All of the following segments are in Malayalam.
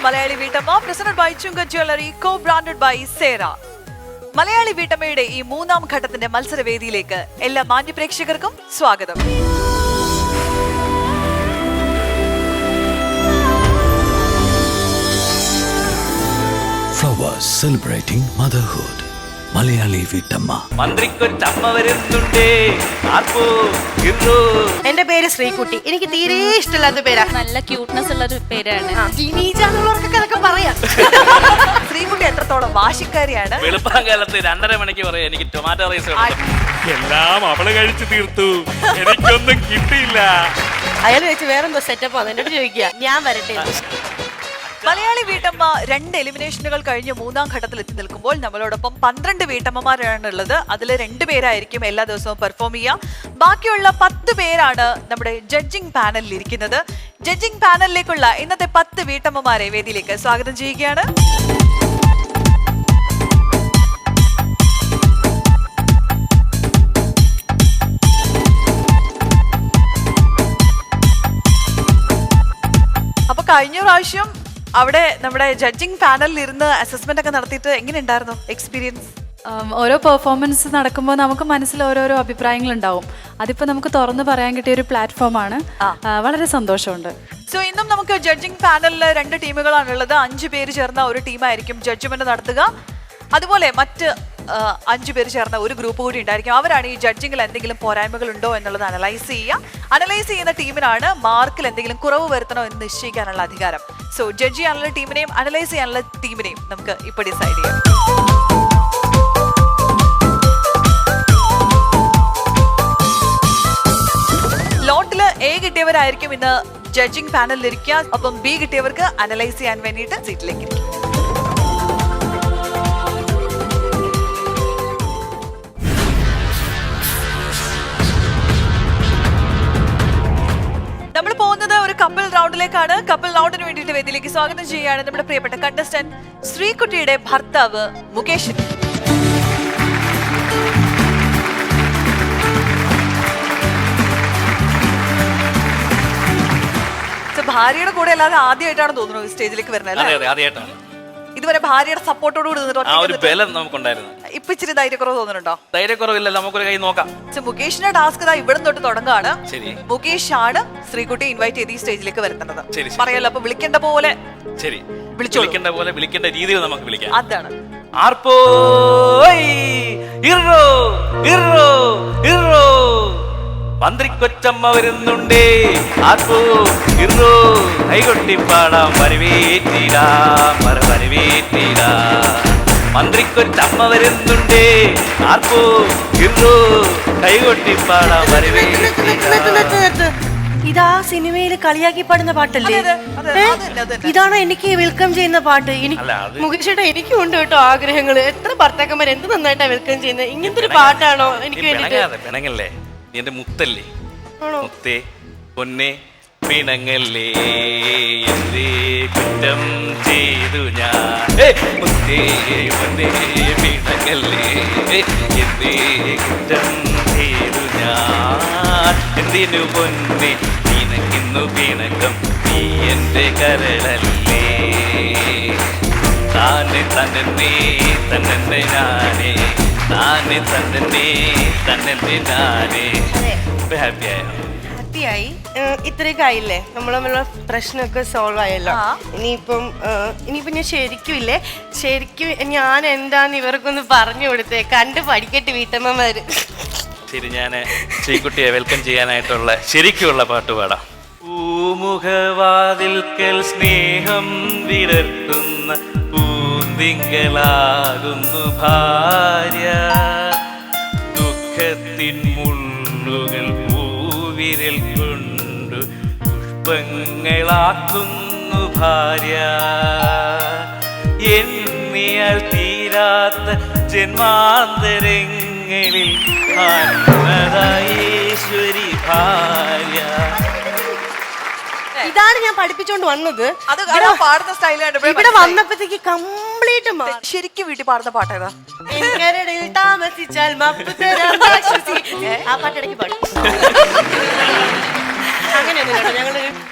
മലയാളി വീട്ടമ്മ presented by Chunga Jewelry, co-branded by Sera. Malayali വീട്ടമ്മയുടെ ഈ മൂന്നാം ഘട്ടത്തിന്റെ മത്സരവേദിയിലേക്ക് എല്ലാ മാന്യ പ്രേക്ഷകർക്കും സ്വാഗതം. Flowers celebrating motherhood. മലയാളി വീട്ടമ്മ. മന്ത്രിക്കൊച്ചമ്മ വരുന്നുണ്ടേ. എന്റെ പേര് ശ്രീകുട്ടി. എനിക്ക് തീരെ ഇഷ്ടമില്ലാത്ത പേരാ. നല്ല ക്യൂട്ട്നെസ് ഉള്ള ഒരു പേരാണ്. അതൊക്കെ പറയാം. ശ്രീകുട്ടി എത്രത്തോളം വാശിക്കാരിയാണ്. വെളുപ്പാങ്കാലത്ത് 2:30 മണിക്ക് പറയാം എനിക്ക് ടൊമാറ്റോ റൈസ് എല്ലാം അവള് കഴിച്ചു തീർത്തു, എനിക്കൊന്നും കിട്ടിയില്ല. അയാൾ വെച്ച് വേറെന്തോ സെറ്റപ്പ് ആണ് എന്നോട് ചോദിക്കുക. ഞാൻ വരട്ടെ. മലയാളി വീട്ടമ്മ 2 എലിമിനേഷനുകൾ കഴിഞ്ഞ് മൂന്നാം ഘട്ടത്തിൽ എത്തി നിൽക്കുമ്പോൾ നമ്മളോടൊപ്പം 12 വീട്ടമ്മമാരാണ് ഉള്ളത്. അതിൽ 2 പേരായിരിക്കും എല്ലാ ദിവസവും പെർഫോം ചെയ്യുക. ബാക്കിയുള്ള 10 പേരാണ് നമ്മുടെ ജഡ്ജിംഗ് പാനലിൽ ഇരിക്കുന്നത്. ജഡ്ജിംഗ് പാനലിലേക്കുള്ള ഇന്നത്തെ 10 വീട്ടമ്മമാരെ വേദിയിലേക്ക് സ്വാഗതം ചെയ്യുകയാണ്. അപ്പൊ കഴിഞ്ഞ പ്രാവശ്യം അവിടെ നമ്മുടെ ജഡ്ജിംഗ് പാനലിൽ ഇരുന്ന് അസസ്മെന്റ് ഒക്കെ നടത്തിയിട്ട് എങ്ങനെ ഉണ്ടായിരുന്നു എക്സ്പീരിയൻസ്? ഓരോ പെർഫോമൻസ് നടക്കുമ്പോൾ നമുക്ക് മനസ്സിൽ ഓരോരോ അഭിപ്രായങ്ങൾ ഉണ്ടാവും. അതിപ്പോൾ നമുക്ക് തുറന്നു പറയാൻ കിട്ടിയ ഒരു പ്ലാറ്റ്ഫോമാണ്. വളരെ സന്തോഷമുണ്ട്. സോ ഇന്നും നമുക്ക് ജഡ്ജിംഗ് പാനലിൽ 2 ടീമുകളാണുള്ളത്. 5 പേര് ചേർന്ന ഒരു ടീമായിരിക്കും ജഡ്ജ്മെന്റ് നടത്തുക. അതുപോലെ മറ്റ് 5 പേര് ചേർന്ന ഒരു ഗ്രൂപ്പ് കൂടി ഉണ്ടായിരിക്കും. അവരാണ് ഈ ജഡ്ജിങ്ങിൽ എന്തെങ്കിലും പോരായ്മകൾ ഉണ്ടോ എന്നുള്ളത് അനലൈസ് ചെയ്യുക. അനലൈസ് ചെയ്യുന്ന ടീമിനാണ് മാർക്കിൽ എന്തെങ്കിലും കുറവ് വരുത്തണോ എന്ന് നിശ്ചയിക്കാനുള്ള അധികാരം. സോ ജഡ്ജ് ചെയ്യാനുള്ള ടീമിനെയും അനലൈസ് ചെയ്യാനുള്ള ടീമിനെയും നമുക്ക് ഇപ്പോൾ ഡിസൈഡ് ചെയ്യാം. ലോട്ടില് A കിട്ടിയവരായിരിക്കും ഇന്ന് ജഡ്ജിംഗ് പാനലിൽ ഇരിക്കുക. അപ്പം B കിട്ടിയവർക്ക് അനലൈസ് ചെയ്യാൻ വേണ്ടിയിട്ട് സീറ്റിലേക്ക് ഇരിക്കും. നമ്മൾ പോകുന്നത് ഒരു കപ്പിൾ റൗണ്ടിലേക്കാണ്. കപ്പിൾ റൗണ്ടിന് വേണ്ടിയിട്ട് വേദിയിലേക്ക് സ്വാഗതം ചെയ്യുകയാണ് നമ്മുടെ പ്രിയപ്പെട്ട കണ്ടസ്റ്റന്റ് ശ്രീകുട്ടിയുടെ ഭർത്താവ് മുകേഷ്. ഭാര്യയുടെ കൂടെ അല്ലാതെ ആദ്യമായിട്ടാണ് തോന്നുന്നു സ്റ്റേജിലേക്ക് വരുന്നത്. ഇതുവരെ ഭാര്യയുടെ സപ്പോർട്ടോട് കൂടി ഇപ്പൊ ഇച്ചിരി ധൈര്യക്കുറവ് തോന്നുന്നുണ്ടോ? ധൈര്യക്കുറവില്ല, നമുക്കൊരു കൈ നോക്കാം. മുകേഷിന്റെ ടാസ്ക് ഇവിടെ തൊട്ട് തുടങ്ങുകയാണ്. മുകേഷ് ആണ് ശ്രീകുട്ടി ഇൻവൈറ്റ് ചെയ്ത് ഈ സ്റ്റേജിലേക്ക് വരുന്നത്. പറയാലോ, അപ്പൊ വിളിക്കേണ്ട പോലെ വിളിക്കേണ്ട രീതിയിൽ നമുക്ക് വിളിക്കാം. അതാണ് മന്ത്രിക്കൊച്ചമ്മ വരുന്നുണ്ടേ. ആർപ്പോ ഇറോ കൈകൊട്ടിപ്പാടാം വരവേറ്റിടാം വരവേറ്റിടാം. മന്ത്രിക്കൊച്ചമ്മ വരുന്നുണ്ടേ. ആർപ്പോ ഇറോ കൈകൊട്ടിപ്പാടാം വരവേറ്റിടാം. ഇതാ സിനിമയിൽ കളിയാക്കി പാടുന്ന പാട്ടല്ലേ? ഇതാണ് എനിക്ക് വെൽക്കം ചെയ്യുന്ന പാട്ട്. മുകേഷേട്ടാ, എനിക്കും ഉണ്ട് കേട്ടോ ആഗ്രഹങ്ങൾ. എത്ര ഭർത്താക്കന്മാർ എന്ത് നന്നായിട്ടാ വെൽക്കം ചെയ്യുന്നത്. ഇങ്ങനത്തെ ഒരു പാട്ടാണോ എനിക്ക് വേണ്ടിട്ട്? പിണങ്ങല്ലേ, നീ എന്റെ മുത്തല്ലേ? മുത്തേ പൊന്നെ പിണങ്ങല്ലേ, എന്തേ കുറ്റം ചെയ്തു ഞാൻ? മുത്തേ പൊന്നെ പിണങ്ങല്ലേ, എന്തേ കുറ്റം ചെയ്തു ഞാൻ? എന്തിനു പൊന്നെ പിണങ്ങുന്നു പിണക്കം, നീ എന്റെ കരളല്ലേ? താനെ തന്നെ തന്നെ ഞാനേ, താനെ തന്നെ തന്നെ ഞാനേ. ഹാപ്പിയായി. ഇത്രയൊക്കെ ആയില്ലേ, നമ്മൾ തമ്മിലുള്ള പ്രശ്നമൊക്കെ സോൾവ് ആയല്ലോ. ഇനിയിപ്പം ഞാൻ ശരിക്കും ഞാൻ എന്താന്ന് ഇവർക്കൊന്ന് പറഞ്ഞു കൊടുത്തേ. കണ്ട് പഠിക്കട്ടെ വീട്ടമ്മമാര്. ശരി, ഞാൻ ശ്രീകുട്ടിയെ വെൽക്കം ചെയ്യാനായിട്ടുള്ള ശരിക്കുള്ള പാട്ട് പാടാം. പൂമുഖവാതിൽക്കൽ സ്നേഹം വിടർത്തുന്ന പൂന്തിങ്കളാകുന്നു ഭാര്യ, ദുഃഖത്തിൻ മുള്ളുകൾ പൂവിരൽ കൊണ്ടു പുഷ്പങ്ങളാക്കുന്നു ഭാര്യ. എണ്ണിയാൽ തീരാത്ത ജന്മാന്തരങ്ങളിൽ ആത്മദായേശ്വരി ഭാര്യ. ഇതാണ് ഞാൻ പഠിപ്പിച്ചോണ്ട് വന്നത്. പാടുന്ന സ്റ്റൈലാണ് ഇവിടെ വന്നപ്പോഴത്തേക്ക് കംപ്ലീറ്റ് ശരിക്കും വീട്ടിൽ പാടുന്ന പാട്ടേതാ? താമസിച്ചാൽ ആ പാട്ടിടയ്ക്ക് പാടും. അങ്ങനെയൊന്നുമില്ല, ഞങ്ങള്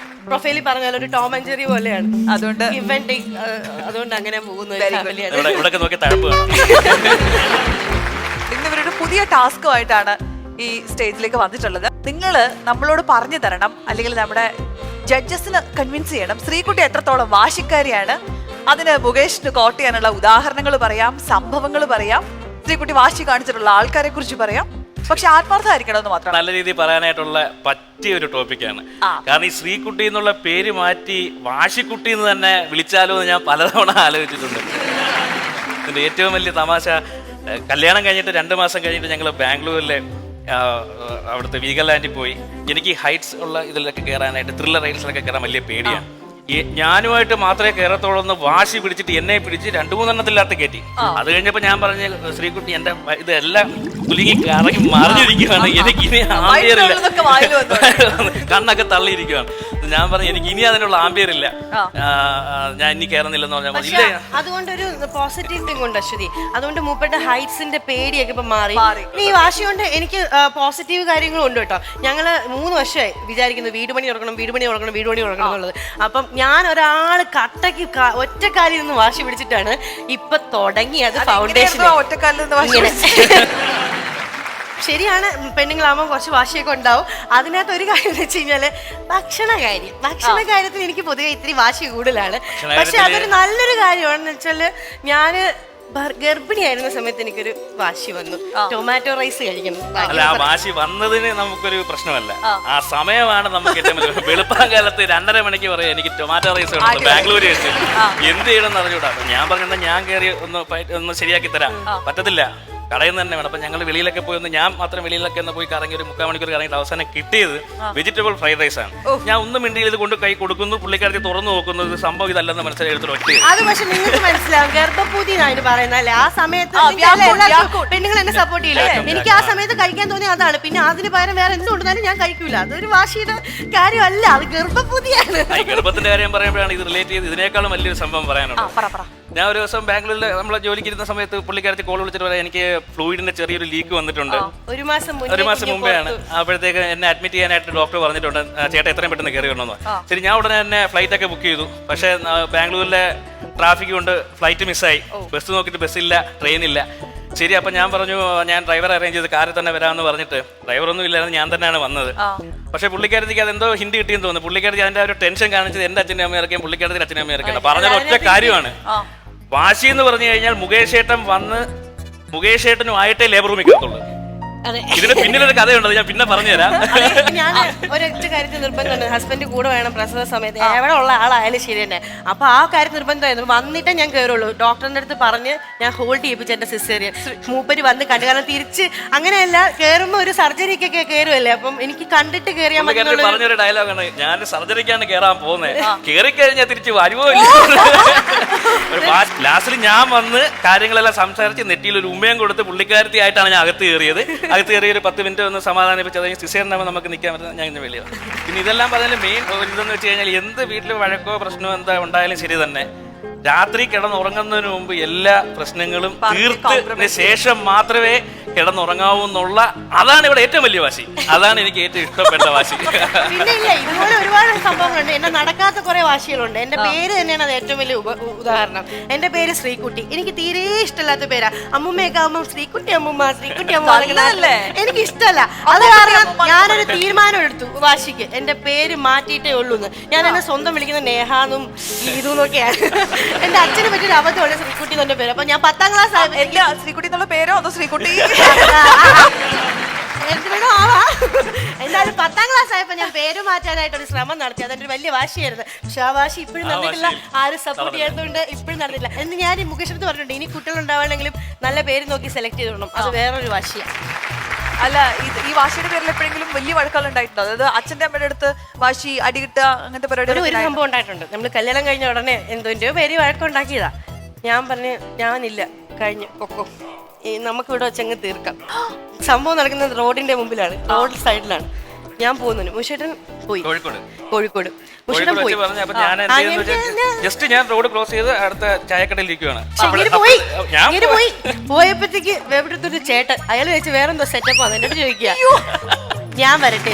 പ്രൊഫൈലിൽ പറഞ്ഞാൽ ഒരു ടോം ആൻഡ് ജെറി പോലെയാണ്. അതുകൊണ്ട് Give and take, അതുകൊണ്ട് അങ്ങനെ പോകുന്ന ഒരു ഫാമിലിയാണ്. ഇവിടെ നോക്കി തഴമ്പ് വേണം. ഇന്ന് ഇവരൊരു പുതിയ ടാസ്കുമായിട്ടാണ് ഈ സ്റ്റേജിലേക്ക് വന്നിട്ടുള്ളത്. നിങ്ങൾ നമ്മളോട് പറഞ്ഞു തരണം, അല്ലെങ്കിൽ നമ്മുടെ ജഡ്ജസിന് കൺവിൻസ് ചെയ്യണം ശ്രീകുട്ടി എത്രത്തോളം വാശിക്കാരിയാണ്. അതിന് മുകേഷിന് കോട്ട് ചെയ്യാനുള്ള ഉദാഹരണങ്ങൾ പറയാം, സംഭവങ്ങൾ പറയാം, ശ്രീകുട്ടി വാശി കാണിച്ചിട്ടുള്ള ആൾക്കാരെ കുറിച്ച് പറയാം. പക്ഷെ ആത്മാർത്ഥമായിരിക്കണമെന്ന് മാത്രം. നല്ല രീതിയിൽ പറയാനായിട്ടുള്ള പറ്റിയ ഒരു ടോപ്പിക്കാണ്. കാരണം ഈ ശ്രീകുട്ടി എന്നുള്ള പേര് മാറ്റി വാശിക്കുട്ടി എന്ന് തന്നെ വിളിച്ചാലോ എന്ന് ഞാൻ പലതവണ ആലോചിച്ചിട്ടുണ്ട്. ഇതിന്റെ ഏറ്റവും വലിയ തമാശ, കല്യാണം കഴിഞ്ഞിട്ട് 2 മാസം കഴിഞ്ഞിട്ട് ഞങ്ങൾ ബാംഗ്ലൂരിലെ അവിടുത്തെ വീഗലാൻഡിൽ പോയി. എനിക്ക് ഹൈറ്റ്സ് ഉള്ള ഇതിലൊക്കെ കയറാനായിട്ട്, ത്രില്ലർ റൈഡ്സിലൊക്കെ കയറാൻ വലിയ പേടിയാണ്. ഞാനുമായിട്ട് മാത്രമേ കയറത്തോളന്ന് വാശി പിടിച്ചിട്ട് എന്നെ പിടിച്ച് 2-3 എണ്ണത്തില്ലാത്ത കയറ്റി. അത് കഴിഞ്ഞപ്പോ ഞാൻ പറഞ്ഞ ശ്രീകുട്ടി എന്റെ ഇതെല്ലാം കുലുങ്ങി കറങ്ങി മറിഞ്ഞിരിക്കുകയാണ്, എനിക്ക് ഇനി ആംബിയറില്ല, കണ്ണൊക്കെ തള്ളിയിരിക്കുകയാണ്. ഞാൻ പറഞ്ഞു എനിക്ക് ഇനി അതിനുള്ള ആംബിയറില്ല, ഞാൻ ഇനി കയറുന്നില്ലെന്ന് പറഞ്ഞാൽ ഇല്ല. അതുകൊണ്ടൊരു പോസിറ്റീവ് തിങ് ഉണ്ട് അശ്വതി. അതുകൊണ്ട് മൂപ്പരുടെ ഹൈറ്റ്സിന്റെ പേടിയൊക്കെ ഇപ്പൊ മാറി. ഈ വാശി കൊണ്ട് എനിക്ക് പോസിറ്റീവ് കാര്യങ്ങളും ഉണ്ട് കേട്ടോ. ഞങ്ങള് 3 വർഷമായി വിചാരിക്കുന്നു വീട് പണി തുടങ്ങണം എന്നുള്ളത്. അപ്പം ഞാൻ ഒരാള് കട്ടക്ക് ഒറ്റക്കാലിൽ നിന്ന് വാശി പിടിച്ചിട്ടാണ് ഇപ്പൊ തുടങ്ങിയത് ഫൗണ്ടേഷൻ. ശരിയാണ്, പെണ്ണുങ്ങളാകുമ്പോൾ കുറച്ച് വാശിയൊക്കെ ഉണ്ടാവും. അതിനകത്ത് ഒരു കാര്യം എന്ന് വെച്ച് കഴിഞ്ഞാല് ഭക്ഷണ കാര്യത്തിൽ എനിക്ക് പൊതുവെ ഇത്തിരി വാശി കൂടുതലാണ്. പക്ഷെ അതൊരു നല്ലൊരു കാര്യമാണെന്ന് വെച്ചാല് ഞാന് ഗർഭിണിയായിരുന്ന സമയത്ത് എനിക്കൊരു വാശി വന്നു, ടൊമാറ്റോ റൈസ് കഴിക്കണം. അല്ല, ആ വാശി വന്നതിന് നമുക്കൊരു പ്രശ്നമല്ല, ആ സമയമാണ് നമുക്ക് ഏറ്റവും വലിയ. വെളുപ്പാങ്കാലത്ത് 2:30 മണിക്ക് പറയാം എനിക്ക് ടൊമാറ്റോ റൈസ് വേണം, ബാംഗ്ലൂർ വെച്ച് എന്ത് ചെയ്യണമെന്ന് അറിഞ്ഞൂടാ. ഞാൻ പറഞ്ഞാൽ ഞാൻ കയറി ഒന്ന് ശരിയാക്കി തരാം, പറ്റത്തില്ല, കടയിൽ നിന്ന് തന്നെ വേണം. അപ്പൊ ഞങ്ങൾ വെളിയിലൊക്കെ പോയി ഞാൻ മാത്രം വെളിയിലൊക്കെ പോയി കറങ്ങി ഒരു 3/4 മണിക്കൂർ കറങ്ങിയിട്ട് അവസാനം കിട്ടിയത് വെജിറ്റബിൾ ഫ്രൈഡ് റൈസ് ആണ്. ഞാൻ ഒന്നും മിണ്ടിയിൽ ഇത് കൊണ്ട് കൈ കൊടുക്കുന്നു, പുള്ളിക്കാരത്തി തുറന്നു നോക്കുന്നത് സംഭവം ഇതല്ലെന്ന് മനസ്സിലായി എടുത്തിട്ട് ഒറ്റ. അത് പക്ഷെ നിങ്ങൾക്ക് മനസ്സിലാവും, ഗർഭപൂതി എന്നാണ് പറയുന്നല്ലേ. ആ സമയത്ത് പെണ്ണുങ്ങൾ എന്നെ സപ്പോർട്ട് ചെയ്യില്ല. എനിക്ക് ആ സമയത്ത് കഴിക്കാൻ തോന്നി അതാണ്. പിന്നെ അതിന് പകരം വേറെ എന്തുകൊണ്ടാലും ഞാൻ കഴിക്കൂല. അതൊരു വാശിയുടെ കാര്യമല്ല, അത് ഗർഭപൂതിയാണ്. ഗർഭത്തിന്റെ കാര്യം പറയുമ്പോഴാണ് ഇത് റിലേറ്റ് ചെയ്ത് ഇതിനേക്കാളും വലിയൊരു സംഭവം പറയാനുണ്ട്. ഞാൻ ഒരു ദിവസം ബാംഗ്ലൂരിൽ നമ്മളെ ജോലിക്ക് ഇരുന്ന സമയത്ത് പുള്ളിക്കാരത്തി കോൾ വിളിച്ചിട്ട് പറയാം എനിക്ക് ഫ്ലൂയിഡിന്റെ ചെറിയൊരു ലീക്ക് വന്നിട്ടുണ്ട്. 1 മാസം മുമ്പെയാണ്. അപ്പോഴത്തേക്ക് എന്നെ അഡ്മിറ്റ് ചെയ്യാനായിട്ട് ഡോക്ടർ പറഞ്ഞിട്ടുണ്ട്, ചേട്ടാ എത്രയും പെട്ടെന്ന് കയറി വരണമെന്ന്. ശരി, ഞാൻ ഉടനെ തന്നെ ഫ്ലൈറ്റ് ഒക്കെ ബുക്ക് ചെയ്തു. പക്ഷേ ബാംഗ്ലൂരിലെ ട്രാഫിക് കൊണ്ട് ഫ്ലൈറ്റ് മിസ്സായി. ബസ് നോക്കിയിട്ട് ബസ്സില്ല, ട്രെയിൻ ഇല്ല. ശരി, അപ്പൊ ഞാൻ പറഞ്ഞു ഞാൻ ഡ്രൈവർ അറേഞ്ച് ചെയ്ത് കാറിൽ തന്നെ വരാമെന്ന് പറഞ്ഞിട്ട് ഡ്രൈവറൊന്നും ഇല്ലായിരുന്നു, ഞാൻ തന്നെയാണ് വന്നത്. പക്ഷെ പുള്ളിക്കാരത്തിക്ക് അതെന്തോ ഹിന്ദി കിട്ടിയെന്ന് തോന്നുന്നു. പുള്ളിക്കാരത്തി അതിന്റെ ഒരു ടെൻഷൻ കാണിച്ചത് എന്റെ അച്ഛനും അമ്മയും ഇറക്കിയും പുള്ളിക്കാരത്തിന്റെ അച്ഛനും അമ്മയും ഇറക്കിയാണ്. പറഞ്ഞത് ഒറ്റ കാര്യമാണ്, വാശി എന്ന് പറഞ്ഞു കഴിഞ്ഞാൽ മുകേഷ് ഏട്ടൻ വന്ന് മുകേഷ് ഏട്ടനുമായിട്ടേ ലേബർ റൂമിൽ കയറത്തുള്ളൂ. ഇതിന് പിന്നിലൊരു കഥയുണ്ട്, ഞാൻ പിന്നെ പറഞ്ഞുതരാം. ഞാൻ ഒരൊറ്റ കാര്യത്തിൽ നിർബന്ധമുണ്ട്, ഹസ്ബൻഡ് കൂടെ വേണം പ്രസവ സമയത്ത്, എവിടെ ഉള്ള ആളായാലും ശരി തന്നെ. അപ്പൊ ആ കാര്യം നിർബന്ധമായിരുന്നു, വന്നിട്ടേ ഞാൻ കയറുള്ളൂ. ഡോക്ടറിന്റെ അടുത്ത് പറഞ്ഞ് ഞാൻ ഹോൾഡ് ചെയ്യിപ്പിച്ചു എന്റെ സിസേറിയൻ. മൂപ്പര് വന്ന് കണ്ടു, കാരണം തിരിച്ച് അങ്ങനെയല്ല കയറുമ്പോ ഒരു സർജറിക്കൊക്കെ കയറുമല്ലേ, അപ്പം എനിക്ക് കണ്ടിട്ട് കയറിയാൽ മതി. പറഞ്ഞൊരു ഡയലോഗാണ്, ഞാൻ സർജറിക്കാണ് കയറാൻ പോകുന്നത്, കയറി കഴിഞ്ഞാൽ തിരിച്ച് വരുമോ ഇല്ല. ലാസ്റ്റിൽ ഞാൻ വന്ന് കാര്യങ്ങളെല്ലാം സംസാരിച്ച് നെറ്റിയിൽ ഒരു ഉമ്മയും കൊടുത്ത് പുള്ളിക്കാരത്തി ആയിട്ടാണ് ഞാൻ അകത്ത് കയറിയത്. അകത്ത് കയറി ഒരു 10 മിനിറ്റ് ഒന്ന് സമാധാനിപ്പിച്ച് അതായത് സിസേറിനാകുമ്പോൾ നമുക്ക് നിൽക്കാൻ പറ്റുന്നത് ഞാൻ ഇന്ന് വെളിയാണ്. പിന്നെ ഇതെല്ലാം പറഞ്ഞാൽ മെയിൻ ഇതെന്ന് വെച്ച് കഴിഞ്ഞാൽ എന്ത് വീട്ടിൽ വഴക്കോ പ്രശ്നമോ എന്താ ഉണ്ടായാലും ശരി തന്നെ, രാത്രി കിടന്നുറങ്ങുന്നതിന് മുമ്പ് എല്ലാ പ്രശ്നങ്ങളും തീർത്തതിന് ശേഷം മാത്രമേ കിടന്നുറങ്ങാവൂ എന്നുള്ള, അതാണ് ഇവിടെ ഏറ്റവും വലിയ വാശി. അതാണ് എനിക്ക് ഏറ്റവും ഇഷ്ടപ്പെട്ട വാശി. പിന്നെ ഇല്ല, ഇതുപോലെ ഒരുപാട് സംഭവങ്ങളുണ്ട്. എന്നെ നടക്കാത്ത കുറെ വാശികളുണ്ട്. എന്റെ പേര് തന്നെയാണ് അത് ഏറ്റവും വലിയ ഉദാഹരണം. എന്റെ പേര് ശ്രീകുട്ടി. എനിക്ക് തീരെ ഇഷ്ടമല്ലാത്ത പേരാ. അമ്മുമ്മയൊക്കെ ആവുമ്പോൾ ശ്രീകുട്ടി അമ്മുമ്മ എനിക്ക് ഇഷ്ടമല്ല. അത് കാരണം ഞാനൊരു തീരുമാനം എടുത്തു, വാശിക്ക് എന്റെ പേര് മാറ്റിയിട്ടേ ഉള്ളൂ എന്ന്. ഞാൻ എന്നെ സ്വന്തം വിളിക്കുന്ന നേഹാന്നും ഇതൊക്കെയാണ്. എന്റെ അച്ഛനെ പറ്റിയൊരു അബദ്ധമാണ് ശ്രീകുട്ടി എന്നെ പേര്. അപ്പൊ ഞാൻ 10ാം ക്ലാസ് ആയപ്പോൾ ശ്രീകുട്ടി എന്നുള്ള പേരോ അതോ ശ്രീകുട്ടി എന്തായാലും 10ാം ക്ലാസ് ആയപ്പോ ഞാൻ പേര് മാറ്റാനായിട്ടൊരു ശ്രമം നടത്തി. അതൊരു വലിയ വാശിയായിരുന്നു. പക്ഷെ ആ വാശി ഇപ്പോഴും നടന്നിട്ടില്ല. ആരും സപ്പോർട്ട് ചെയ്യാത്തതുകൊണ്ട് ഇപ്പോഴും നടന്നില്ല. എന്ന് ഞാൻ ഈ മുകേഷ് അടുത്ത് പറഞ്ഞിട്ടുണ്ട്, ഇനി കുട്ടികൾ ഉണ്ടാവണമെങ്കിലും നല്ല പേര് നോക്കി സെലക്ട് ചെയ്തോണം. അത് വേറൊരു വാശിയാണ്. അല്ല, ഈ വാശിയുടെ പേരിൽ എപ്പോഴെങ്കിലും വലിയ വഴക്കുകൾ ഉണ്ടായിട്ടുണ്ടോ? അതായത് അച്ഛന്റെ അമ്മയുടെ അടുത്ത് വാശി, അടികിട്ടുക, അങ്ങനത്തെ പരിപാടി? ഒരു സംഭവം ഉണ്ടായിട്ടുണ്ട്. നമ്മൾ കല്യാണം കഴിഞ്ഞ ഉടനെ എന്തോ പേര് വഴക്കുണ്ടാക്കിയതാ. ഞാൻ പറഞ്ഞു ഞാനില്ല, കഴിഞ്ഞു പൊക്കോ, നമുക്കിവിടെ വെച്ചങ്ങ് തീർക്കാം. സംഭവം നടക്കുന്നത് റോഡിന്റെ മുമ്പിലാണ്, റോഡ് സൈഡിലാണ്. ഞാൻ പോകുന്നു. മുഷേട്ടൻ പോയി കോഴിക്കോട്. മുഷേട്ടൻ പോയി. ജസ്റ്റ് ഞാൻ റോഡ് ക്രോസ് ചെയ്ത് അടുത്ത ചായക്കടയിൽ ഇരിക്കുകയാണ്. പോയപ്പോഴത്തേക്ക് എവിടുത്തെ ഒരു ചേട്ടൻ, അയാൾ വെച്ച് വേറെന്തോ സെറ്റപ്പ് ആണ് എന്നോട് ചോദിക്കുക, ഞാൻ വരട്ടെ.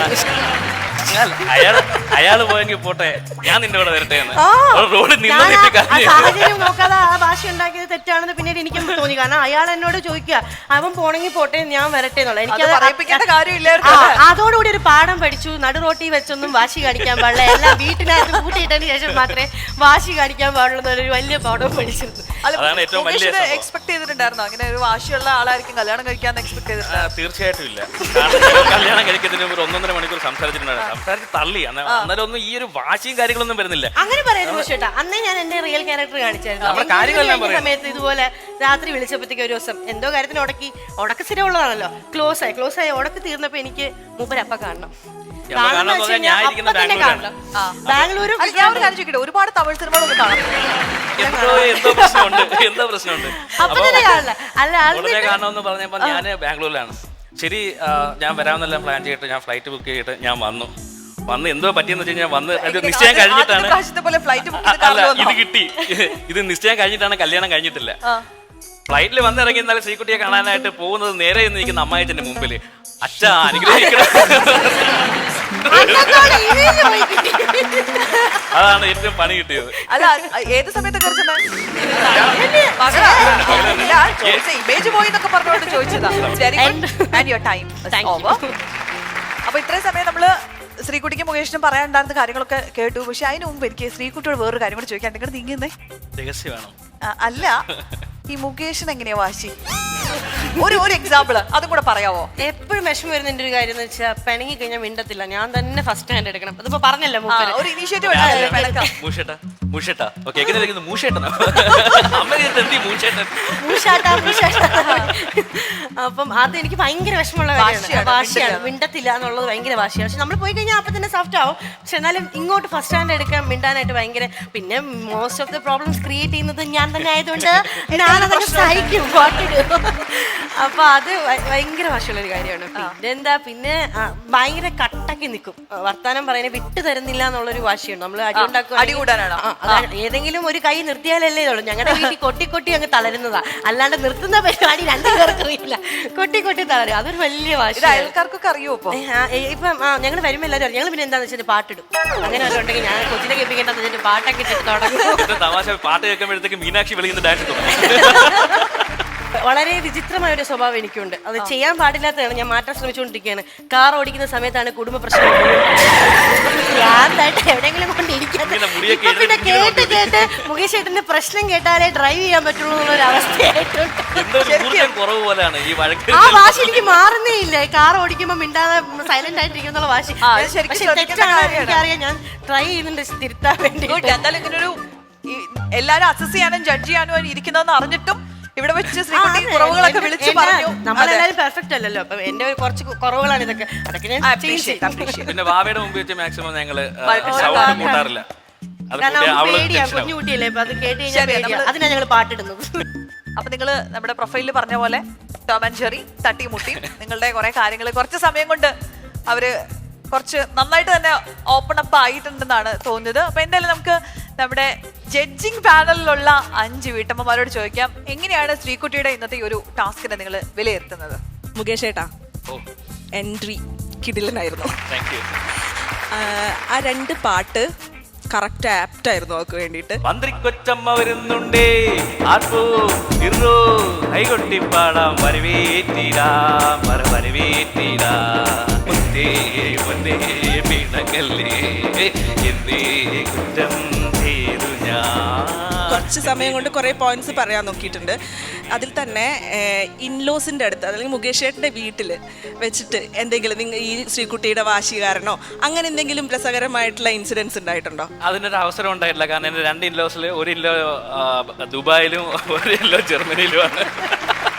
അയാള് പോയെങ്കിൽ പോട്ടെ, ഞാൻ നിന്റെ കൂടെ വരട്ടെ എന്ന് ആ, റോഡിൽ ഞാൻ നിന്ന് ആ സാഹചര്യം നോക്കാതെ ആ ഭാഷ ഉണ്ടാക്കിയത് തെറ്റാണെന്ന് പിന്നീട് എനിക്കും തോന്നി. കാരണം അയാൾ എന്നോട് ചോദിക്കുക അവൻ പോണെങ്കിൽ പോട്ടെ ഞാൻ വരട്ടെ എന്നുള്ളത്. അത് പറയിപ്പിക്കേണ്ട കാര്യമില്ലായിരുന്നു. അതോടുകൂടി ഒരു പാഠം പഠിച്ചു. നടു റോട്ടി വെച്ചൊന്നും വാശി കാണിക്കാൻ പാടില്ല, എല്ലാം വീട്ടിനകത്ത് കൂട്ടിയിട്ടതിന് ശേഷം മാത്രമേ വാശി കാണിക്കാൻ പാടുള്ളൂ എന്നൊരു വലിയ പാഠം പഠിച്ചിരുന്നു. അതാണ് ഏറ്റവും വലിയ സംഭവം. എക്സ്പെക്ട് ചെയ്തിട്ടുണ്ടായിരുന്നോ അങ്ങനെ ഒരു വാശിയുള്ള ആളായിരിക്കും കല്യാണം കഴിക്കാന്ന് എക്സ്പെക്ട് ചെയ്തിട്ടുണ്ടായിരുന്നു? തീർച്ചയായിട്ടും ഇല്ല. കാരണം കല്യാണം കഴിക്കുന്നതിന് മുമ്പ് 1.5 മണിക്കൂർ സംസാരിച്ചിട്ടുണ്ടായിരുന്നു. സംസാരിച്ച് തള്ളി. അന്നേരം ഒന്നും ഈ ഒരു വാശിയും കാര്യങ്ങളൊന്നും വരുന്നില്ല. അങ്ങനെ പറയുന്നത് ചേട്ടാ, അന്നേ ഞാൻ എന്റെ റിയൽ ക്യാരക്ടർ കാണിച്ചായിരുന്നു. നമ്മുടെ കാര്യങ്ങളെല്ലാം ഈ സമയത്ത് ഇതുപോലെ രാത്രി വിളിച്ചപ്പോഴത്തേക്ക് ഒരു ദിവസം എന്തോ കാര്യത്തിന് ഉടക്ക് സ്ഥിരമുള്ളതാണല്ലോ, ക്ലോസ് ആയി ഉടക്ക് തീർന്നപ്പോ എനിക്ക് മൂപ്പരപ്പ കാണണം. ബാംഗ്ലൂരും അല്ല, ഞാൻ ഒരു കാര്യം ചോദിക്കട്ടെ, ഒരുപാട് തമിഴ് സിനിമകളൊന്നും കാണാം. എന്തോ പ്രശ്നമുണ്ട്, എന്തോ പ്രശ്നമുണ്ട്. അപ്പൊ തന്നെ കാണില്ല. അല്ല ഉടനെ കാണണമെന്ന് പറഞ്ഞപ്പോ ഞാൻ ബാംഗ്ലൂരിലാണ്. ശരി, ഞാൻ വരാമെന്നെല്ലാം പ്ലാൻ ചെയ്തിട്ട് ഞാൻ ഫ്ലൈറ്റ് ബുക്ക് ചെയ്തിട്ട് ഞാൻ വന്ന് എന്തോ പറ്റിയെന്ന് വെച്ച് കഴിഞ്ഞാൽ വന്ന് ഇത് നിശ്ചയം കഴിഞ്ഞിട്ടാണ്. പ്രാവശ്യത്തെ പോലെ ഫ്ലൈറ്റ് ബുക്ക് അല്ല, ഇത് കിട്ടി. ഇത് നിശ്ചയം കഴിഞ്ഞിട്ടാണ്, കല്യാണം കഴിഞ്ഞിട്ടില്ല. ഫ്ലൈറ്റിൽ വന്നിറങ്ങി ഇന്നലെ ശ്രീകുട്ടിയെ കാണാനായിട്ട് പോകുന്നത് നേരെ എന്ന് നിൽക്കുന്ന അമ്മായിച്ചന്റെ മുമ്പിൽ അച്ഛാ അനുഗ്രഹിക്കണം. അതാണ് ഏറ്റവും പണി കിട്ടിയത്. അല്ല, ഏത് സമയത്ത് ഇമേജ് പോയി എന്നൊക്കെ പറഞ്ഞുകൊണ്ട് ചോദിച്ചതാ. Very good and your time over. അപ്പൊ ഇത്രയും സമയം നമ്മള് ശ്രീകുട്ടിക്കും മുകേഷിനും പറയാനുണ്ടായിരുന്ന കാര്യങ്ങളൊക്കെ കേട്ടു. പക്ഷെ അതിന് മുമ്പ് എനിക്ക് ശ്രീകുട്ടിയോട് വേറൊരു കാര്യം കൂടി ചോദിക്കാൻ. നിങ്ങൾ നീങ്ങുന്നേ രഹസ്യമാണോ? അല്ല, ഈ മുകേഷിന് എങ്ങനെയാ വാശി? ഒരു എക്സാമ്പിൾ അതും കൂടെ പറയാവോ? എപ്പോഴും വിഷമം വരുന്ന എന്റെ ഒരു കാര്യം എന്ന് വെച്ചാൽ പിണങ്ങി കഴിഞ്ഞാൽ മിണ്ടത്തില്ല, ഞാൻ തന്നെ ഫസ്റ്റ് ഹാൻഡ് എടുക്കണം. അതിപ്പോ പറഞ്ഞല്ലോ മൂപ്പര്. ഒരു ഇനീഷ്യേറ്റീവ് അപ്പം അത് എനിക്ക് ഭയങ്കര വിഷമമുള്ള കാര്യമാണ്. വാശിയാണ്, മിണ്ടത്തില്ല എന്നുള്ളത് ഭയങ്കര വാശിയാണ്. പക്ഷെ നമ്മൾ പോയി കഴിഞ്ഞാൽ അപ്പൊ തന്നെ സോഫ്റ്റ് ആവും. പക്ഷെ എന്നാലും ഇങ്ങോട്ട് ഫസ്റ്റ് ഹാൻഡ് എടുക്കാൻ മിണ്ടാനായിട്ട് ഭയങ്കര. പിന്നെ most of the problems create ചെയ്യുന്നത് ഞാൻ തന്നെ ആയതുകൊണ്ട് ഞാനതൊക്കെ സഹിക്കും. അപ്പൊ അത് ഭയങ്കര വാശിയുള്ളൊരു കാര്യമാണ്. പിന്നെന്താ, പിന്നെ ഭയങ്കര കട്ടക്കി നിൽക്കും, വർത്താനം പറയുന്നത് വിട്ടു തരുന്നില്ല എന്നുള്ളൊരു വാശിയുണ്ട്. നമ്മൾ അടി ഉണ്ടാക്കുക, ഏതെങ്കിലും ഒരു കൈ നിർത്തിയാലല്ലേ ഇതുള്ളൂ. ഞങ്ങളുടെ വീട്ടിൽ കൊട്ടി അങ്ങ് തളരുന്നതാ, അല്ലാണ്ട് നിർത്തുന്ന പരിപാടി രണ്ടുപേർക്കും ഇല്ല. കൊട്ടി തളരും, അതൊരു വലിയ വാശി. അയൽക്കാർക്കൊക്കെ അറിയോ? ഇപ്പം ഞങ്ങൾ വരുമ്പോ എല്ലാവരും ഞങ്ങൾ പിന്നെ എന്താന്ന് വെച്ചാൽ പാട്ടിടും. അങ്ങനെ ഉണ്ടെങ്കിൽ ഞാൻ കൊച്ചിനെ കേൾപ്പിക്കേണ്ടെന്ന് വെച്ചിട്ട് പാട്ടൊക്കെ ഇട്ടിട്ട് തുടങ്ങും. തമാശ പാട്ട് കേൾക്കുമ്പോഴത്തേക്ക് മീനാക്ഷി വെളിയിൽ ഡാൻസ് വളരെ വിചിത്രമായ ഒരു സ്വഭാവം എനിക്കുണ്ട്. അത് ചെയ്യാൻ പാടില്ലാത്തതാണ്, ഞാൻ മാറ്റാൻ ശ്രമിച്ചുകൊണ്ടിരിക്കുകയാണ്. കാർ ഓടിക്കുന്ന സമയത്താണ് കുടുംബ പ്രശ്നം. എവിടെയെങ്കിലും കൊണ്ടിരിക്കാത്ത പിന്നെ കേട്ട് മുകേഷ് ചേട്ടന്റെ പ്രശ്നം കേട്ടാലേ ഡ്രൈവ് ചെയ്യാൻ പറ്റുള്ളൂ എന്നുള്ളൊരു അവസ്ഥയായിട്ടുണ്ട്. ആ വാശി എനിക്ക് മാറുന്നേ ഇല്ല. കാർ ഓടിക്കുമ്പോ മിണ്ടാതെ സൈലന്റ് ആയിട്ടിരിക്കുന്നുള്ള വാശി. പക്ഷെ തെറ്റാണ്, എനിക്കറിയാം. ഞാൻ ട്രൈ ചെയ്യുന്നുണ്ട് തിരുത്താൻ വേണ്ടി. എന്തായാലും ഇങ്ങനൊരു എല്ലാരും അസസ് ചെയ്യാനും ജഡ്ജ് ചെയ്യാനും ഇരിക്കുന്നതെന്ന് അറിഞ്ഞിട്ടും ഇവിടെ വെച്ച് ശ്രീകുട്ടി കുറവുകളൊക്കെ വിളിച്ചു പറഞ്ഞു. നമ്മളെല്ലാരും പെർഫെക്റ്റ് അല്ലല്ലോ, അപ്പൊ എന്റെ കുറച്ച് കുറവുകളാണ് ഇതൊക്കെ. അതൊക്കെ ഞാൻ പിന്നെ വാവയുടെ മുമ്പ് വെച്ച് മാക്സിമം ഞങ്ങള് സൗണ്ട് കൂട്ടാറില്ല. പേടിയാ, കുഞ്ഞു കുട്ടിയല്ലേ, അപ്പൊ അത് കേട്ട് കഴിഞ്ഞാൽ അതിനാ ഞങ്ങൾ പാട്ടിടുന്നത്. അപ്പൊ നിങ്ങള് നമ്മുടെ പ്രൊഫൈലിൽ പറഞ്ഞ പോലെ ടോം ആൻഡ് ജെറി തട്ടിയും മുട്ടിയും നിങ്ങളുടെ കുറെ കാര്യങ്ങൾ കുറച്ച് സമയം കൊണ്ട് അവര് കുറച്ച് നന്നായിട്ട് തന്നെ ഓപ്പൺ അപ്പ് ആയിട്ടുണ്ടെന്നാണ് തോന്നുന്നത്. അപ്പൊ എന്തായാലും നമുക്ക് നമ്മുടെ ജഡ്ജിങ് പാനലിലുള്ള 5 വീട്ടമ്മമാരോട് ചോദിക്കാം, എങ്ങനെയാണ് ശ്രീകുട്ടിയുടെ ഇന്നത്തെ ഈ ഒരു ടാസ്കിനെ നിങ്ങൾ വിലയിരുത്തുന്നത്? മുകേഷ് ഏട്ടാ, എൻട്രി കിടിലനായിരുന്നു. ആ 2 പാട്ട് കറക്റ്റ് ആപ്റ്റ് ആയിരുന്നു അവർക്ക് വേണ്ടിയിട്ട്. മന്ത്രിക്കൊച്ചമ്മ വരുന്നുണ്ടേ, ആർപ്പോ ഇറോ കൈകൊട്ടി പാടാം, വരവേറ്റീരാ വരവേറ്റീരാ ഒന്നേ ഒന്നേ പീണകല്ലേ എന്നേ കുറ്റം ചെയ്തു ഞാൻ. കുറച്ച് സമയം കൊണ്ട് കുറേ പോയിന്റ്സ് പറയാൻ നോക്കിയിട്ടുണ്ട്. അതിൽ തന്നെ ഇൻലോസിൻ്റെ അടുത്ത്, അല്ലെങ്കിൽ മുകേഷ് ചേട്ടൻ്റെ വീട്ടിൽ വെച്ചിട്ട് എന്തെങ്കിലും ഈ ശ്രീകുട്ടിയുടെ വാശി കാരണോ അങ്ങനെ എന്തെങ്കിലും രസകരമായിട്ടുള്ള ഇൻസിഡൻസ് ഉണ്ടായിട്ടുണ്ടോ? അതിനൊരു അവസരം ഉണ്ടായിട്ടില്ല. കാരണം എൻ്റെ 2 ഇൻലോസിൽ, ഒരു ഇൻലോ ദുബായിലും ഒരു ഇൻലോ ജർമ്മനിയിലുമാണ്.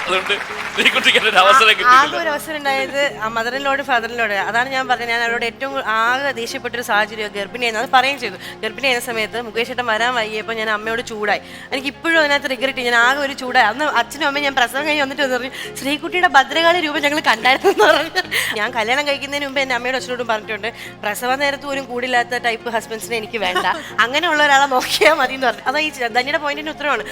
അതുകൊണ്ട് ശ്രീകുട്ടിക്ക് ഒരു അവസരം കിട്ടിയില്ല. ആകെ ഒരു അവസരം ഉണ്ടായത് മദറിനോട് ഫാദറിനോട്. അതാണ് ഞാൻ പറഞ്ഞത്, ഞാൻ അവരോട് ഏറ്റവും ആകെ ദേഷ്യപ്പെട്ടൊരു സാഹചര്യം ഗർഭിണിയായിരുന്നു. അത് പറയുകയും ചെയ്തു. ഗർഭിണിയായ സമയത്ത് മുകേഷ് ഏട്ടൻ വരാൻ വൈകിയപ്പോൾ ഞാൻ അമ്മയോട് ചൂടായി. എനിക്ക് ഇപ്പോഴും അതിനകത്ത് റിഗ്രറ്റ്. ഞാൻ ആകെ ഒരു ചൂടായി. അന്ന് അച്ഛനും അമ്മയും ഞാൻ പ്രസവം കഴിഞ്ഞ് വന്നിട്ട് പറഞ്ഞു, ശ്രീകുട്ടിയുടെ ഭദ്രകാളി രൂപം ഞങ്ങൾ കണ്ടായിരുന്നു എന്ന് പറഞ്ഞു. ഞാൻ കല്യാണം കഴിക്കുന്നതിന് മുമ്പ് എൻ്റെ അമ്മയോട് അച്ഛനോടും പറഞ്ഞിട്ടുണ്ട്, പ്രസവ നേരത്ത് പോലും കൂടില്ലാത്ത ടൈപ്പ് ഹസ്ബൻഡ്സിനെ എനിക്ക് വേണ്ട, അങ്ങനെയുള്ള ഒരാളെ നോക്കിയാൽ മതി എന്ന് പറഞ്ഞു. അതാ ഈ ധന്യയുടെ പോയിന്റിന് ഉത്തരവാണ്.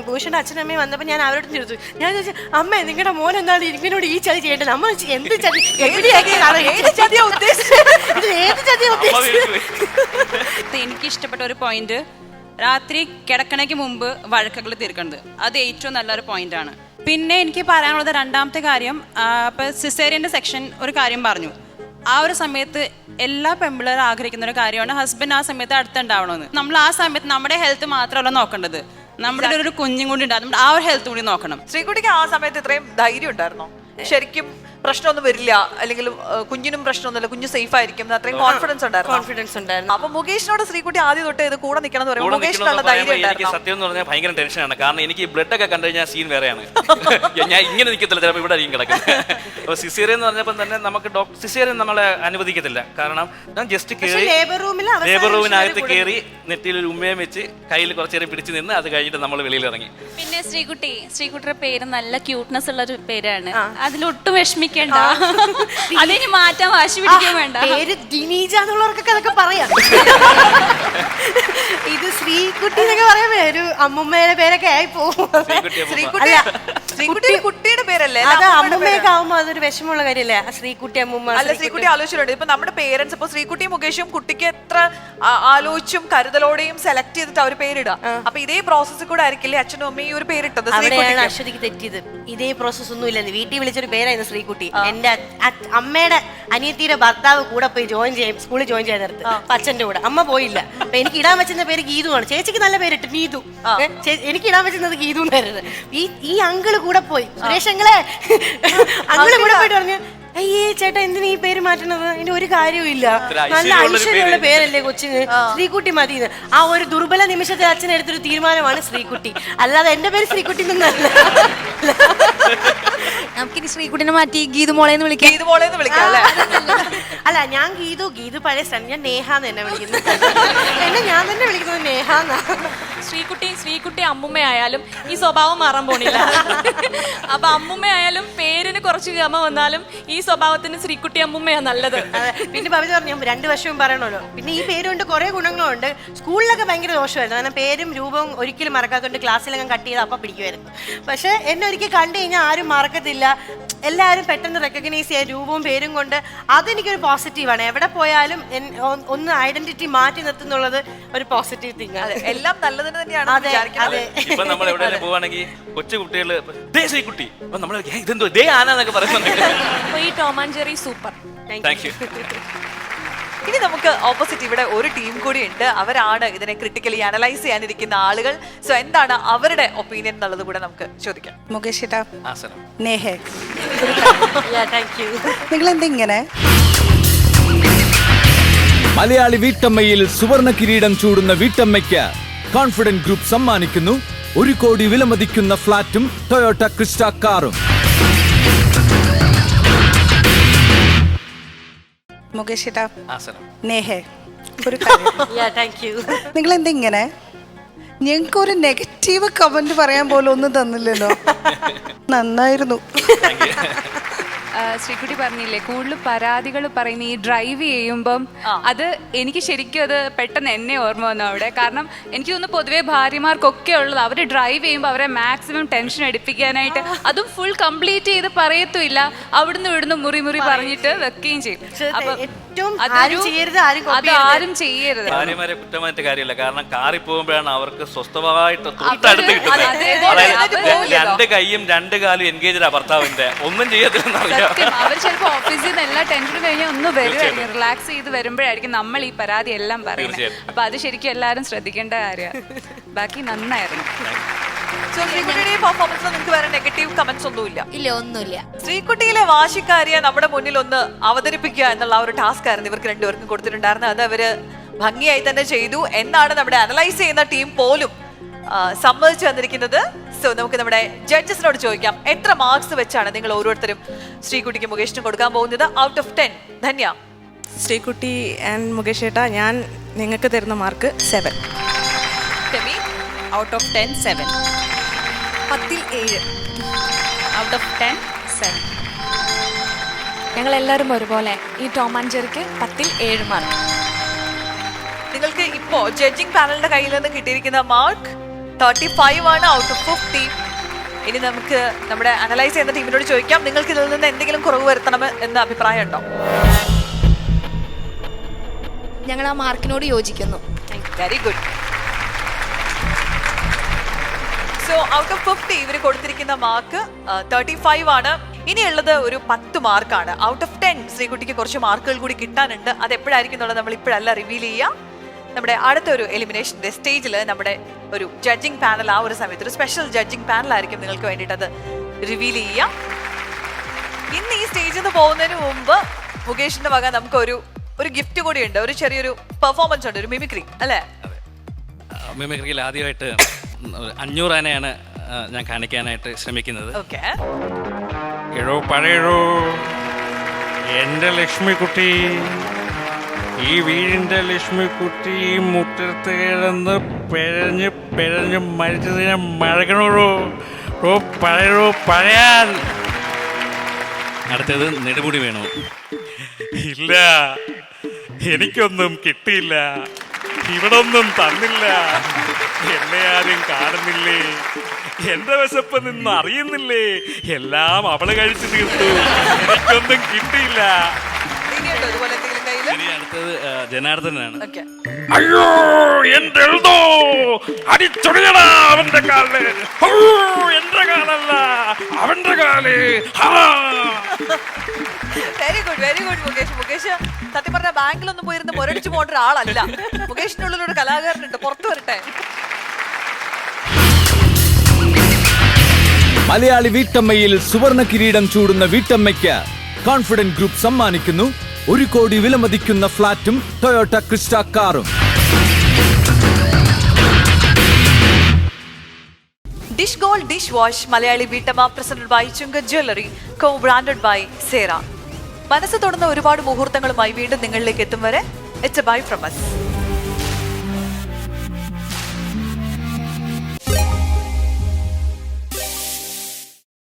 മുകേഷിൻ്റെ അച്ഛനും അമ്മയും വന്നപ്പോൾ ഞാൻ അവരോട് ചോദിച്ചു, ഞാൻ ചോദിച്ചു അമ്മ നിങ്ങളുടെ മോൻ എന്താണ് ഇവനോട് ഈ ചതി ചെയ്യേണ്ടത്, നമ്മ എന്ത് ചതി എവിടെയാക്കിയതാണ് ഏത് ചതിയാ ഉദ്ദേശിച്ചത്? ഇത് ഏത് ചതിയാ ഉദ്ദേശിച്ചത്? എനിക്ക് ഇഷ്ടപ്പെട്ട ഒരു പോയിന്റ്, രാത്രി കിടക്കണയ്ക്ക് മുമ്പ് വഴക്കുകൾ തീർക്കുന്നത്. അത് ഏറ്റവും നല്ലൊരു പോയിന്റാണ്. പിന്നെ എനിക്ക് പറയാനുള്ളത് രണ്ടാമത്തെ കാര്യം, ഇപ്പം സിസേറിയൻ്റെ സെക്ഷൻ ഒരു കാര്യം പറഞ്ഞു. ആ ഒരു സമയത്ത് എല്ലാ പെമ്പിള്ളേരും ആഗ്രഹിക്കുന്ന ഒരു കാര്യമാണ് ഹസ്ബൻഡ് ആ സമയത്ത് അടുത്തുണ്ടാവണമെന്ന്. നമ്മൾ ആ സമയത്ത് നമ്മുടെ ഹെൽത്ത് മാത്രമല്ല നോക്കേണ്ടത്, നമ്മുടെ ഒരു കുഞ്ഞും കൂടി ഉണ്ടാകും, നമ്മുടെ ആ ഒരു ഹെൽത്ത് കൂടി നോക്കണം. ശ്രീകുട്ടിക്ക് ആ സമയത്ത് ഇത്രയും ധൈര്യം ഉണ്ടായിരുന്നോ? ശരിക്കും പ്രശ്നമൊന്നും വരില്ല, അല്ലെങ്കിൽ കുഞ്ഞിനും പ്രശ്നമൊന്നുമില്ല, കുഞ്ഞു സേഫ് ആയിരിക്കും, അത്രയും കോൺഫിഡൻസ് കോൺഫിഡൻസ് ഉണ്ടായിരുന്നു. അപ്പൊ മുകേഷിനോട് ശ്രീകുട്ടി ആദ്യം തൊട്ട് ഇത് കൂടെ നിൽക്കണം എന്ന് പറയുമ്പോൾ കൂടെ മുകേഷിനുള്ള നിൽക്കണമെന്ന് ധൈര്യം പറയുമ്പോൾ എനിക്ക് ഉണ്ടായിരുന്നോ? സത്യം എന്ന് പറഞ്ഞാൽ ഭയങ്കര ടെൻഷനാണ്. കാരണം എനിക്ക് ബ്ലഡ് ഒക്കെ കണ്ടു കഴിഞ്ഞാൽ സീൻ വേറെയാണ്. ഞാൻ ഇങ്ങനെ നിൽക്കത്തില്ല, ചിലപ്പോൾ ഇവിടെ ആയിരിക്കും കിടക്കുന്നത്. അപ്പോൾ സിസേറിയൻ എന്ന് പറഞ്ഞപ്പോൾ തന്നെ നമുക്ക് സിസേറിയൻ നമ്മളെ അനുവദിക്കത്തില്ല. കാരണം ഞാൻ ജസ്റ്റ് കയറി ലേബർ റൂമിനകത്ത് കയറി നെറ്റിയിൽ ഒരു ഉമ്മയും വെച്ച് കയ്യിൽ കുറച്ച് നേരം പിടിച്ച് നിന്ന് അത് കഴിഞ്ഞിട്ട് നമ്മൾ വെളിയിൽ ഇറങ്ങി. പിന്നെ ശ്രീകുട്ടിയുടെ പേര് നല്ല ക്യൂട്ട്നെസ് ഉള്ള ഒരു പേരാണ്, അതിലൊട്ടും വിഷമിക്കേണ്ട, അതിന് മാറ്റാൻ വാശി പിടിക്കാൻ വേണ്ട. പേര് ദിനീജ എന്നുള്ളവർക്കൊക്കെ അതൊക്കെ പറയാം. ഇത് ശ്രീകുട്ടി എന്നൊക്കെ പറയാൻ ഒരു അമ്മൂമ്മയുടെ പേരൊക്കെ ആയി പോകും. ശ്രീകുട്ടി കുട്ടിയുടെ പേരല്ലേ? അത് അമ്മൂമ്മയൊക്കെ ആവുമ്പോ അതൊരു വിഷമമുള്ള കാര്യല്ലേ, ശ്രീകുട്ടി അമ്മൂമ്മ. അല്ല, ശ്രീകുട്ടി ആലോചിച്ചിട്ടുണ്ട്. ഇപ്പൊ നമ്മുടെ പേരൻസ് ഇപ്പൊ ശ്രീകുട്ടിയും മുകേഷും കുട്ടിക്ക് എത്ര ആലോചിച്ചും കരുതലോടെയും സെലക്ട് ചെയ്തിട്ട് അവർ പേരിടുക. അപ്പൊ ഇതേ പ്രോസസ്സിൽ കൂടെ ആയിരിക്കില്ലേ അച്ഛനും അമ്മയും ഈ ഒരു പേരിട്ടത്? അവിടെയാണ് അശ്വതിക്ക് തെറ്റിയത്. ഇതേ പ്രോസസ് ഒന്നും ഇല്ലെന്ന് വീട്ടിൽ വിളിച്ചൊരു പേരായിരുന്നു ശ്രീകുട്ടി. എന്റെ അമ്മയുടെ അനിയത്തിയുടെ ഭർത്താവ് കൂടെ പോയി സ്കൂളിൽ ജോയിൻ ചെയ്ത നേരത്ത് അച്ഛന്റെ കൂടെ അമ്മ പോയില്ല. അപ്പൊ എനിക്ക് ഇടാൻ വെച്ചിരുന്ന പേര് ഗീതു ആണ്. ചേച്ചിക്ക് നല്ല പേരിട്ട് നീതു, എനിക്ക് ഇടാൻ വെച്ചിരുന്നത് ഗീതു എന്നായിരുന്നു. ഈ അങ്കിള് കൂടെ പോയി, സുരേഷ് അങ്കിളെ അങ്കിള് കൂടെ പോയിട്ട് പറഞ്ഞു, അയ്യേ ചേട്ടാ എന്തിനാ ഈ പേര് മാറ്റണത്, അതിന്റെ ഒരു കാര്യവും ഇല്ല, നല്ല ഐശ്വര്യമുള്ള പേരല്ലേ കൊച്ചിന്, ശ്രീകുട്ടി മതി. ആ ഒരു ദുർബല നിമിഷത്തിൽ അച്ഛൻ എടുത്തൊരു തീരുമാനമാണ് ശ്രീകുട്ടി, അല്ലാതെ എന്റെ പേര് ശ്രീകുട്ടി എന്നല്ല. നമുക്കിനി ശ്രീകുട്ടിനെ മാറ്റി ഗീതു മോളേന്ന് വിളിക്കാം. ഗീതു മോളേന്ന് വിളിക്കാം അല്ലേ? അല്ല, ഞാൻ ഗീതു പഴയ സ്ഥലം, ഞാൻ നേഹാന്ന് എന്നെ വിളിക്കുന്നത്. ഞാൻ തന്നെ വിളിക്കുന്നത് നേഹാന്നാ. ശ്രീകുട്ടി അമ്മുമ്മയായാലും ഈ സ്വഭാവം മാറാൻ പോണില്ല. അപ്പൊ അമ്മുമ്മയായാലും പേരിന് കുറച്ച് ഗമ വന്നാലും ഈ സ്വഭാവത്തിന് ശ്രീകുട്ടി അമ്മുമ്മയാ നല്ലത്. പിന്നെ ഭവിത പറഞ്ഞു, ഞാൻ 2 വർഷവും പറയണല്ലോ. പിന്നെ ഈ പേരുകൊണ്ട് കുറെ ഗുണങ്ങളുണ്ട്. സ്കൂളിലൊക്കെ ഭയങ്കര ദോഷമായിരുന്നു, കാരണം പേരും രൂപവും ഒരിക്കലും മറക്കാത്തതുകൊണ്ട് ക്ലാസ്സിലൊക്കെ കട്ട് ചെയ്ത് അപ്പം പിടിക്കുമായിരുന്നു. പക്ഷെ എന്നെ ഒരിക്കൽ കണ്ടു കഴിഞ്ഞാൽ ആരും മറക്കത്തില്ല, എല്ലാവരും പെട്ടെന്ന് റെക്കഗ്നൈസ് ചെയ്യാൻ രൂപവും പേരും കൊണ്ട്. അതെനിക്കൊരു പോസിറ്റീവാണ്. എവിടെ പോയാലും ഒന്ന് ഐഡന്റിറ്റി മാറ്റി നിർത്തുന്നുള്ളത് ഒരു പോസിറ്റീവ് തിങ് ആണ്. എല്ലാം നല്ലതിന് തന്നെയാണ് വിചാരിക്കുന്നത്. ഇപ്പൊ നമ്മൾ എവിടെയെങ്കിലും പോവാണെങ്കിൽ കൊച്ചു കുട്ടികള് ശ്രീകുട്ടി നമ്മൾ ഇതെന്തോ ദേ ആനന്നൊക്കെ പറയുന്നുണ്ട്. ഈ Tom and Jerry super. Thank you. ഇനി നമുക്ക് ഓപ്പോസിറ്റ് ഇവിടെ ഒരു ടീം കൂടി ഉണ്ട്. അവരാണ് ഇതിനെ ക്രിട്ടിക്കലി അനലൈസ് ചെയ്യാനിരിക്കുന്ന ആളുകൾ. സോ എന്താണ് അവരുടെ ഒപ്പീനിയൻ എന്നുള്ളത് കൂടെ നമുക്ക് ചോദിക്കാം. മുകേഷ് ആസനം നേഹേ, നിങ്ങൾ എന്തിങ്ങനെ മലയാളി വീട്ടമ്മയിൽ സുവർണ കിരീടം ചൂടുന്ന വീട്ടമ്മയ്ക്ക് കോൺഫിഡന്റ് ഗ്രൂപ്പ് സമ്മാനിക്കുന്നു 1 കോടി വിലമതിക്കുന്ന ഫ്ളാറ്റും ടൊയോട്ട ക്രിസ്റ്റ കാറും. മുകേഷ് ആസനം നേഹേ, ഒരു കാര്യം, നിങ്ങൾ എന്തിങ്ങനെ ഞങ്ങൾക്ക് ഒരു നെഗറ്റീവ് കമന്റ് പറയാൻ പോലും ഒന്നും തന്നില്ലല്ലോ. നന്നായിരുന്നു. ശ്രീകുട്ടി പറഞ്ഞില്ലേ കൂടുതൽ പരാതികൾ പറയുന്ന ഈ ഡ്രൈവ് ചെയ്യുമ്പം, അത് എനിക്ക് ശരിക്കും അത് പെട്ടെന്ന് എന്നെ ഓർമ്മ വന്നു അവിടെ. കാരണം എനിക്ക് തോന്നുന്നു പൊതുവേ ഭാര്യമാർക്കൊക്കെ ഉള്ളത് അവർ ഡ്രൈവ് ചെയ്യുമ്പോൾ അവരെ മാക്സിമം ടെൻഷൻ എടുപ്പിക്കാനായിട്ട്, അതും ഫുൾ കംപ്ലീറ്റ് ചെയ്ത് പറയത്തുമില്ല, അവിടുന്ന് ഇവിടുന്ന് മുറി പറഞ്ഞിട്ട് വെക്കുകയും ചെയ്യും. അപ്പൊ അത് ആരും ചെയ്യരുത്. ഭാര്യമാരെ കുറ്റമായിട്ട് കാര്യമില്ല, കാരണം കാറിൽ പോകുമ്പോഴാണ് അവർക്ക് സ്വസ്ഥമായിട്ട് തൊട്ടടുത്ത് കിട്ടുന്നത്. അതായത് 2 കൈയും 2 കാലും എൻഗേജാ ഭർത്താവിന്റെ, ഒന്നും ചെയ്യത്തില്ലെന്നറിയാം. അവർ ചിലപ്പോൾ ഓഫീസിൽ നിന്ന് എല്ലാ ടെൻഷനും കഴിഞ്ഞാൽ ഒന്ന് വരുമായിരിക്കും, റിലാക്സ് ചെയ്ത് വരുമ്പോഴായിരിക്കും നമ്മൾ ഈ പരാതി എല്ലാം പറയുന്നത്. അപ്പൊ അത് ശരിക്കും എല്ലാവരും ശ്രദ്ധിക്കേണ്ട കാര്യമാണ്. ബാക്കി നന്നായിരുന്നു. പെർഫോമൻസിൽ നിങ്ങൾക്ക് വേറെ നെഗറ്റീവ് കമന്റ്സ് ഒന്നുമില്ല? ഇല്ല, ഒന്നുമില്ല. ശ്രീകുട്ടിയിലെ വാശിക്കാരിയെ നമ്മുടെ മുന്നിൽ ഒന്ന് അവതരിപ്പിക്കുക എന്നുള്ള ഒരു ടാസ്ക് ആയിരുന്നു ഇവർക്ക് 2 പേർക്കും കൊടുത്തിട്ടുണ്ടായിരുന്നത്. അത് അവര് ഭംഗിയായി തന്നെ ചെയ്തു എന്നാണ് നമ്മുടെ അനലൈസ് ചെയ്യുന്ന ടീം പോലും സമ്മതിച്ചു വന്നിരിക്കുന്നത്. സോ നമുക്ക് നമ്മുടെ ജഡ്ജസിനോട് ചോദിക്കാം, എത്ര മാർക്സ് വെച്ചാണ് നിങ്ങൾ ഓരോരുത്തരും ശ്രീകുട്ടിക്ക് മുകേഷിനും കൊടുക്കാൻ പോകുന്നത്? Out of 10. Dhanya. Sreekutty and Mukesh ചേട്ടാ, ഞാൻ നിങ്ങൾക്ക് തരുന്ന mark 7. Out of 10 7. 10-ൽ 7. Out of 10 7. ഞങ്ങൾ എല്ലാവരും ഒരുപോലെ ഈ ടോം ആൻഡ് ജെറിക്ക് 10-ൽ 7 മാർക്ക്. നിങ്ങൾക്ക് ഇപ്പോ ജഡ്ജിങ് പാനലിന്റെ കയ്യിൽ നിന്ന് കിട്ടിയിരിക്കുന്ന മാർക്ക് 35 ആണ് ഔട്ട് ഓഫ് 50. ഇനി നമുക്ക് നമ്മുടെ അനലൈസ് ചെയ്യുന്ന ടീമിനോട് ചോദിക്കാം, നിങ്ങൾക്ക് ഇതിൽ നിന്ന് എന്തെങ്കിലും കുറവ് വരുത്തണം എന്ന അഭിപ്രായം ഉണ്ടോ? ഞങ്ങൾ ആ മാർക്കിനോട് യോജിക്കുന്നു. Very good. So out of 50 ഇവർ കൊടുത്തിരിക്കുന്ന മാർക്ക് 35 ആണ്. ഇനിയുള്ളത് ഒരു 10 മാർക്കാണ്. ഔട്ട് ഓഫ് 10 ശ്രീകുട്ടിക്ക് കുറച്ച് മാർക്കുകൾ കൂടി കിട്ടാനുണ്ട്. അത് എപ്പോഴായിരിക്കും എന്നുള്ളത് നമ്മൾ ഇപ്പോഴല്ല റിവീൽ ചെയ്യുക. നമ്മുടെ അടുത്തൊരു എലിമിനേഷൻ്റെ സ്റ്റേജിൽ നമ്മുടെ ഒരു ജഡ്ജിങ് പാനൽ, ആ ഒരു സമയത്ത് ഒരു സ്പെഷ്യൽ ജഡ്ജിങ് പാനലായിരിക്കും നിങ്ങൾക്ക് വേണ്ടിയിട്ട് അത് റിവീൽ ചെയ്യുക. ഇന്ന് ഈ സ്റ്റേജിൽ നിന്ന് പോകുന്നതിന് മുമ്പ് മുകേഷിന്റെ വക നമുക്ക് ഒരു ഗിഫ്റ്റ് കൂടി ഉണ്ട്. ഒരു ചെറിയൊരു പെർഫോമൻസ് ഉണ്ട്, ഒരു മിമിക്രി അല്ലേ? മിമിക്രിയിൽ ആദ്യമായിട്ട് 500 ആനയാണ് ഞാൻ കാണിക്കാനായിട്ട് ശ്രമിക്കുന്നത്. ഓക്കെ. എഴോ പഴയഴോ എൻ്റെ ലക്ഷ്മിക്കുട്ടി, ഈ വീടിൻ്റെ ലക്ഷ്മിക്കുട്ടി ഈ മുറ്റത്ത് കിടന്ന് പിഴഞ്ഞ് പിഴഞ്ഞ് മരിച്ചതിനെ മഴകണോ ഓ പഴയഴോ പഴയാൻ. അടുത്തത് നെടുമുടി വേണോ? ഇല്ല, എനിക്കൊന്നും കിട്ടിയില്ല, ഇവിടൊന്നും തന്നില്ല, എന്നെ ആരും കാണുന്നില്ലേ, എന്റെ വിശപ്പ് നിന്ന് അറിയുന്നില്ലേ, എല്ലാം അവള് കഴിച്ചു തീർത്തു, എനിക്കൊന്നും കിട്ടിയില്ല. ഇനിയുണ്ടോ ഇതുപോലെ എന്തെങ്കിലും കയ്യില്? ഇനി അടുത്തത് ജനാർദ്ദനാണ്. ഓക്കെ. അയ്യോ എന്റെ എഴുതോ അടിച്ചൊടിയടാ അവന്റെ കാല്, എന്റെ കാലല്ല അവന്റെ കാല്. Very good, very good Mukesh. Mukesh സത്യം പറഞ്ഞ ബാങ്കിലൊന്നും പോയിരുന്ന് മുരടിച്ചു പോകേണ്ട ഒരാളല്ല. മുകേഷിന്റെ ഉള്ളിലൊരു കലാകാരനുണ്ട്, പുറത്തു വരട്ടെ. മലയാളി വീട്ടമ്മയിൽ സുവർണ കിരീടം ചൂടുന്ന വീട്ടമ്മയ്ക്ക് കോൺഫിഡന്റ് ഗ്രൂപ്പ് സമ്മാനിക്കുന്നു 1 കോടി വിലമതിക്കുന്ന ഫ്ളാറ്റും ടൊയോട്ട ക്രിസ്റ്റ കാറും. Dish gold dish wash Malayali വീട്ടമ്മ പ്രസന്റഡ് ബൈ ചുങ്ക ജ്വല്ലറി, കോ ബ്രാൻഡഡ് ബൈ സേറ. മനസ്സ് തൊടുന്ന ഒരുപാട് മുഹൂർത്തങ്ങളുമായി വീണ്ടും നിങ്ങളിലേക്ക് എത്തും വരെ it's a bye from us.